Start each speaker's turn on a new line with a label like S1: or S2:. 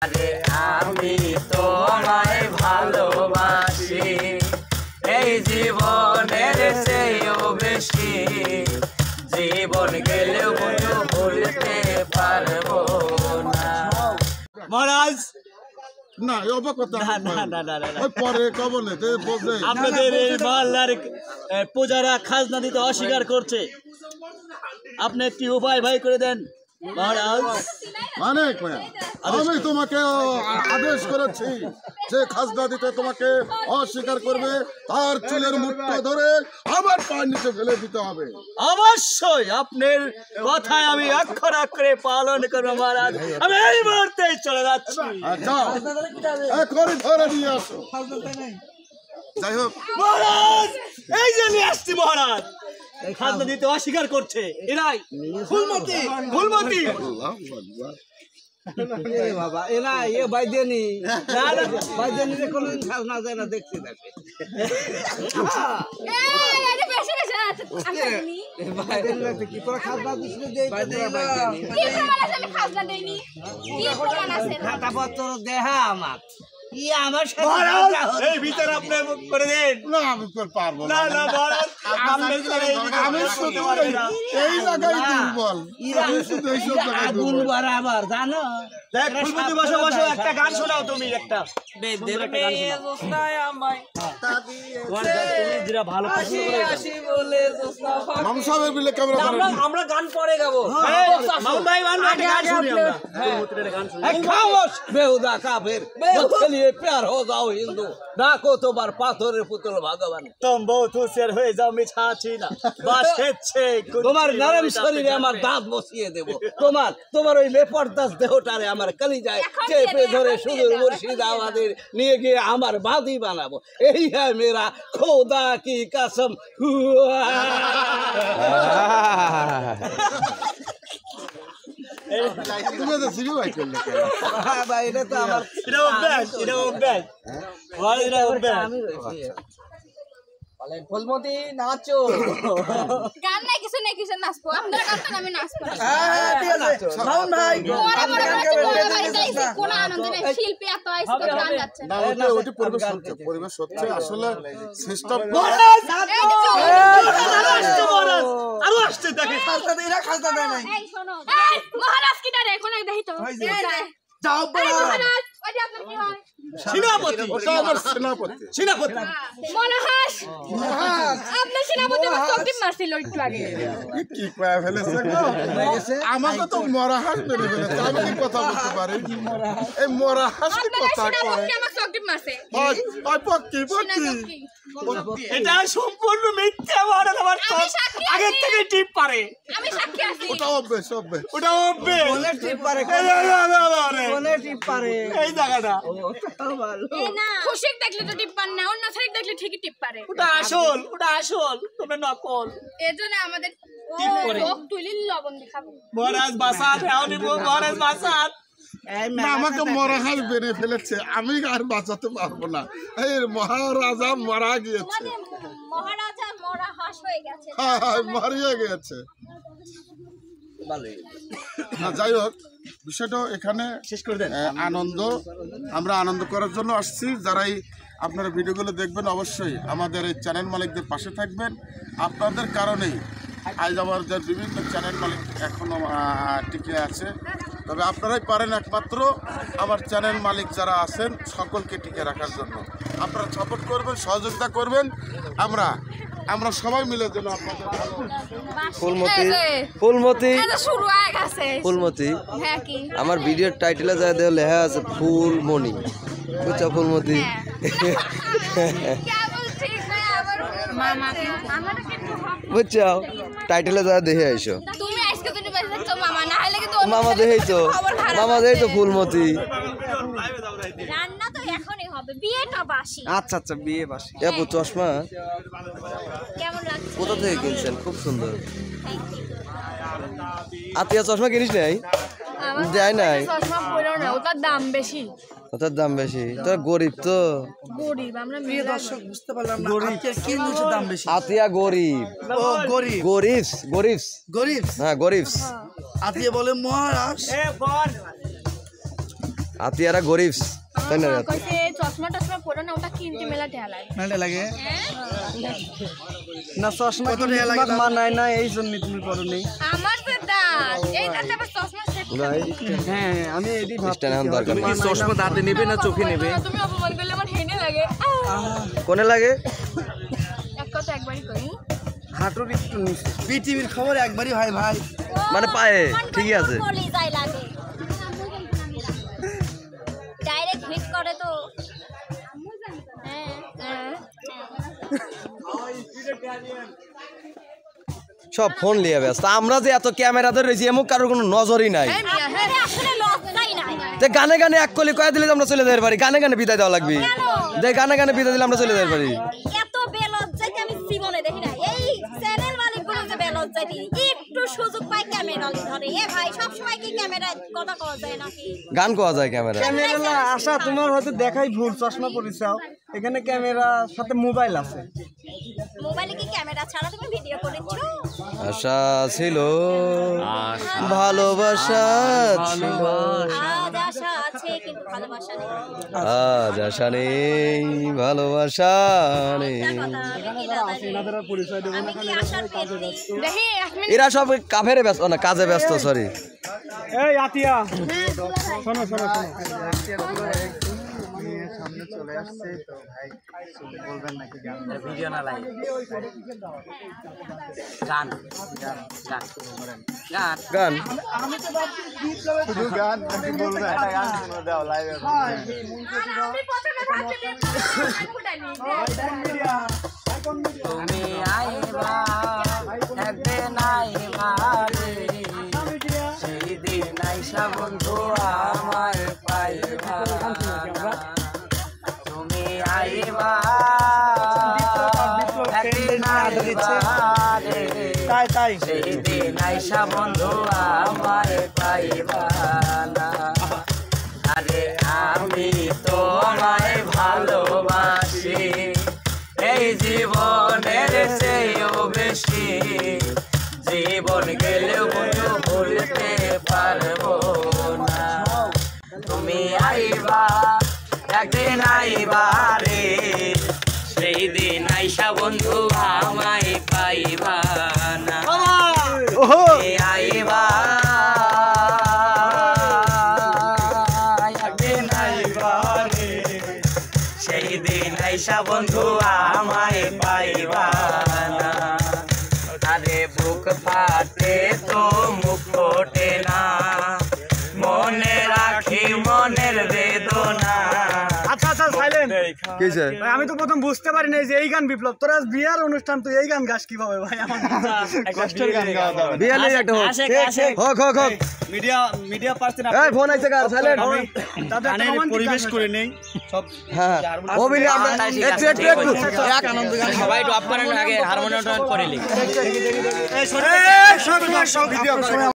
S1: আরে আমি তোমায় ভালোবাসি এই জীবনের চেয়েও বেশি, জীবন গেলেও ভুলতে পারবো না। মহারাজ
S2: না পরে কবলে
S1: আপনাদের এই মহল্লার পূজারা খাজনা দিতে অস্বীকার করছে, আপনি একটি উপায় ভাই করে দেন মহারাজ।
S2: আমি তোমাকে আদেশ করেছি যে খাজনা দিতে তোমাকে অস্বীকার করবে তার চুলের মুঠটা ধরে আবার পায়ের নিচে ফেলে দিতে হবে।
S1: অবশ্যই আপনার কথায় আমি অক্ষর অক্ষরে পালন করবো মহারাজ। আমি এই মুহূর্তে চলে যাচ্ছি।
S2: এখনই ধরে নিয়ে আসো। যাই হোক
S1: মহারাজ, এই যে নিয়ে আসছি মহারাজ। খাজনা দিতে অস্বীকার করছে এরাই ফুলমতি। ফুলমতি
S3: বাবা এরা এ বাইদেনি বাইদেনি রে কোনদিন খাজনা যায় না দেখতে থাকে। কি তোরা খাজনা দিস খাতাপত্র দেহা আমার আমার
S1: এই ভিতরে আপনি করে দেন।
S2: না আমি পারবো
S1: না না মহারাজ,
S2: আমি শুধু এই জায়গায় দুর্বল, শুধু এইসব জায়গায়
S3: দুর্বল আবার জানো।
S1: দেখ ফুলমতি, বসো বসো, একটা গান শোনাও তুমি। একটা ভালো
S2: মামসাবের বিলে ক্যামেরা ধরে
S3: আমরা গান পরে গাবো।
S1: মামুন ভাই গান শুনি আমরা।
S3: খামোশ বেহুদা কাফের বদলিয়ে প্যার হো যাও হিন্দু, ডাকো তোমার পাথরের পুতুল ভগবান।
S1: तुम बहुत होशियार হয়ে যাও, মিছা আছি না বাস হচ্ছে
S3: তোমার নরম শরীরে আমার দাঁত বসিয়ে দেব। তোমার ওই লেপরদাস দেহটারে আমার কলিজায় চেপে ধরে সুদূর মুর্শিদাবাদের নিয়ে গিয়ে আমার বাদী বানাবো। এই হ্যাঁ মেরা খোদা কি কসম।
S4: ফুলমতি নাচো। গান নাই কিছু নেই, কিছু নাচবো। আপনারা গান তো আমি নাচবো।
S3: মামুন ভাই
S4: কোন আনন্দ নেই, শিল্পী এত আইছে গান গাচ্ছে
S2: না। ওটি পরিবেশ হচ্ছে আসলে সিস্টেম।
S1: আরো আসছে দেখে
S3: খাজনা দেয় না, খাজনা দেয় নাই।
S4: এই শোনো, এই মহারাজ কি দাঁড়ে কোন দেখি তো
S3: যাও
S4: মহারাজ, ওই যে আপনার কি হয়?
S1: সেনাপতি।
S2: ওটা আমার সেনাপতি।
S1: সেনাপতি
S4: মনোহাস, আপনার সেনাপতি আমার চোখটি মারছিল একটু আগে।
S2: কি কয়া ফেলেছে গো? আমাকে তো মরা হাঁস মেরে ফেলেছে। আমি কি কথা বলতে পারি? এই মরা হাঁস কি
S4: আপনার
S2: কথা
S4: সেনাপতি
S2: কয়?
S4: আমার চোখটি মারছে।
S2: ওই পক্কি
S4: সেনাপতি
S1: এটা সম্পূর্ণ মিথ্যা মহারাজ। আমার
S4: আমি সাক্ষী আছি।
S1: আগের থেকে টিপ পারে।
S4: আমি সাক্ষী আছি।
S2: ওটা অভ্যেস।
S1: ওটা হবে
S3: বলে টিপ পারে, বলে টিপ পারে।
S1: এই জায়গাটা
S4: এই না খুশিক দেখলে তো টিপ পান না, অন্য শাড়ি দেখলে ঠিকই টিপ পারে।
S1: ওটা আসল, ওটা আসল, তোমরা নকল।
S4: এজন্য আমাদের
S1: টিপ করে।
S4: চোখ তুলি লবণ দেখাবো।
S1: মহারাজ বাসাত, মহারাজ বাসাত।
S2: না, আমাকে মরা হাঁস বেড়ে ফেলেছে। আমি আর বাঁচাতে পারবো না। এই মহারাজা মারা গিয়েছে।
S4: মহারাজা মরা হাঁস হয়ে গেছে।
S2: মারিয়ে গিয়েছে। যাই হোক, বিষয়টা এখানে
S1: শেষ করে দেন।
S2: আমরা আনন্দ করার জন্য আসছি। যারাই আপনারা ভিডিওগুলো দেখবেন অবশ্যই আমাদের এই চ্যানেল মালিকদের পাশে থাকবেন। আপনাদের কারণেই আজ আমার যে বিভিন্ন চ্যানেল মালিক এখনও টিকে আছে। তবে আপনারাই পারেন একমাত্র আমার চ্যানেল মালিক যারা আছেন সকলকে টিকে রাখার জন্য। আপনারা সাপোর্ট করবেন, সহযোগিতা করবেন। আমরা সবাই মিলে যেন আপনাদের
S5: ফুলমতি
S4: হ্যাঁ কি
S5: আমার ভিডিওর টাইটেলে যা দেওয়া লেখা আছে ফুলমণি, বুঝছো? ফুলমতি বুঝছো? টাইটেলে যা দেখে আইসো।
S4: তুমি আজকে তুমি বলছো মামা, না হলে কিন্তু
S5: মামা দেখেই তো, মামা দেখেই তো ফুলমতি।
S4: রান্না তো এখনই হবে, বিয়েটা বাসি।
S5: আচ্ছা আচ্ছা, বিয়ে বাসি। আপু চশমা
S4: কেমন লাগছে?
S5: কোথা থেকে কিনছেন? খুব সুন্দর। আতিয়া চশমা কিনিস নাই? যায় নাই,
S4: চশমা পড়ো না, ওটার দাম বেশি।
S5: ওটার দাম বেশি। তোরা গরিব তো।
S4: গরিব আমরা
S3: প্রিয় দর্শক বুঝতে পারলাম না আজকে কি জিনিসের দাম বেশি।
S5: আতিয়া গরিব।
S3: ও গরিব,
S5: গরিবস। হ্যাঁ গরিবস।
S3: আতিয়া বলে মহারাজ।
S5: আতিয়ারা গরিব তাই না
S4: কইছে চশমা টশমা পরে না ওটা কিনতে মেলা টাকা লাগে
S3: মেলা লাগে না চশমা তো তোমাকে মানায় না এই জন্য তুমি পরো নেই
S4: আমার তো দাঁত এই দাঁতে আবার চশমা সেট
S5: ভাই
S3: হ্যাঁ আমি এডি
S5: স্ট্যান্ড এখন দরকার
S3: কি চশমা দাঁতে নেবে না চোখে নেবে
S4: তুমি অপমান করলে আমার হেনে লাগে
S5: কোনে লাগে
S4: এক কথা একবারই করি
S3: হাঁটুর একটু নিচে পৃথিবীর খবর একবারই হয় ভাই
S5: মানে পায়ে ঠিকই আছে
S4: কলিজায় লাগে ডাইরেক্ট হিট করে তো
S5: সব ফোন লিয়ে ব্যস্ত আমরা যে এত ক্যামেরা ধরে রয়েছি এমন কারোর কোনো নজরই নাই
S4: আসলে লজ্জাই নাই
S5: যে গানে গানে এক কলি কয়ে দিলে আমরা চলে যেতে পারি গানে গানে বিদায় দেওয়া লাগবে যে গানে গানে বিদায় দিলে আমরা চলে যেতে পারি
S4: এত বেলজ্জাকে আমি জীবনে দেখি না এই চ্যানেল মালিকগুলো যে বেলজ্জা দিই একটু সুযোগ পাই ক্যামেরা ধরে এ ভাই সব সময় কি ক্যামেরায় কথা কওয়া যায় নাকি
S5: গান কোয়া যায় ক্যামেরা
S3: ক্যামেরা আশা তোমার হয়তো দেখাই ভুল চশমা পরিছাও এখানে ক্যামেরার সাথে মোবাইল আছে
S4: মোবাইলে কি ক্যামেরা ছাড়া তুমি ভিডিও করেছো
S5: আশা ছিল ভালোবাসা ছিল
S4: আজ আশা আছে কিন্তু ভালোবাসা নেই
S5: আজ আশা নেই ভালোবাসা নেই
S4: আমি কি আশার পেতনি দেখি এক মিনিট
S5: এরা সব কাফেরে ব্যস্ত না কাজে ব্যস্ত সরি
S3: এই আতিয়া
S4: হ্যাঁ
S3: শোনো শোনো শোনো
S6: সামনে চলে আসছে তো ভাই বলবেন নাকি গান
S1: ভিডিও না লাইভ গান গান গান গান
S5: গান
S6: শুধু গান নাকি বলবেন একটা গান শুনে দাও লাইভে
S4: আমি প্রথমে ভাবতে ফুটাইনি
S1: তুমি আইবা একদিন আইবা রে সেই দিন আইসা বন্ধু আমার পাইবা তুমি আইবা একদিন আইবা রে
S3: তাই
S1: সেই দিন আইসা বন্ধু আমার পাইবা না আরে আমি তোমায় ভালোবাসি এই জীবনের চেয়েও বেশি জীবন গেলেও বন্ধু ভুলতে পারবো না তুমি আইবা একদিন আইবা রে সেই দিন আইসা বন্ধু আমায় পাইবা না তুমি আইবা একদিন আইবা রে সেই দিন আইসা বন্ধু আমায় পাইবা না আরে বুক ফাটে তো মুখ ফোটে না মনে রাখি মনের বেদনা
S3: আচ্ছা আচ্ছা সাইলেন্ট
S5: কিছে
S3: ভাই আমি তো প্রথম বুঝতে পারি না যে এই গান বিপ্লব তোরা বিয়ার অনুষ্ঠান তুই এই গান গাস কিভাবে ভাই আমার
S6: কষ্টের গান গাওয়া যাবে
S5: বিয়ালে একটা হোক হোক হোক হোক
S3: মিডিয়া পার্সন
S5: এই ফোন আইছে কার সাইলেন্ট
S3: তাদের পরিবেশ করে নেই
S5: হ্যাঁ অভিনয় আমরা একটু
S3: আনন্দ গান
S1: সবাই একটু অফ করেন আগে হারমোনিয়ামটা করে লি
S3: এই সরে সব ভিডিও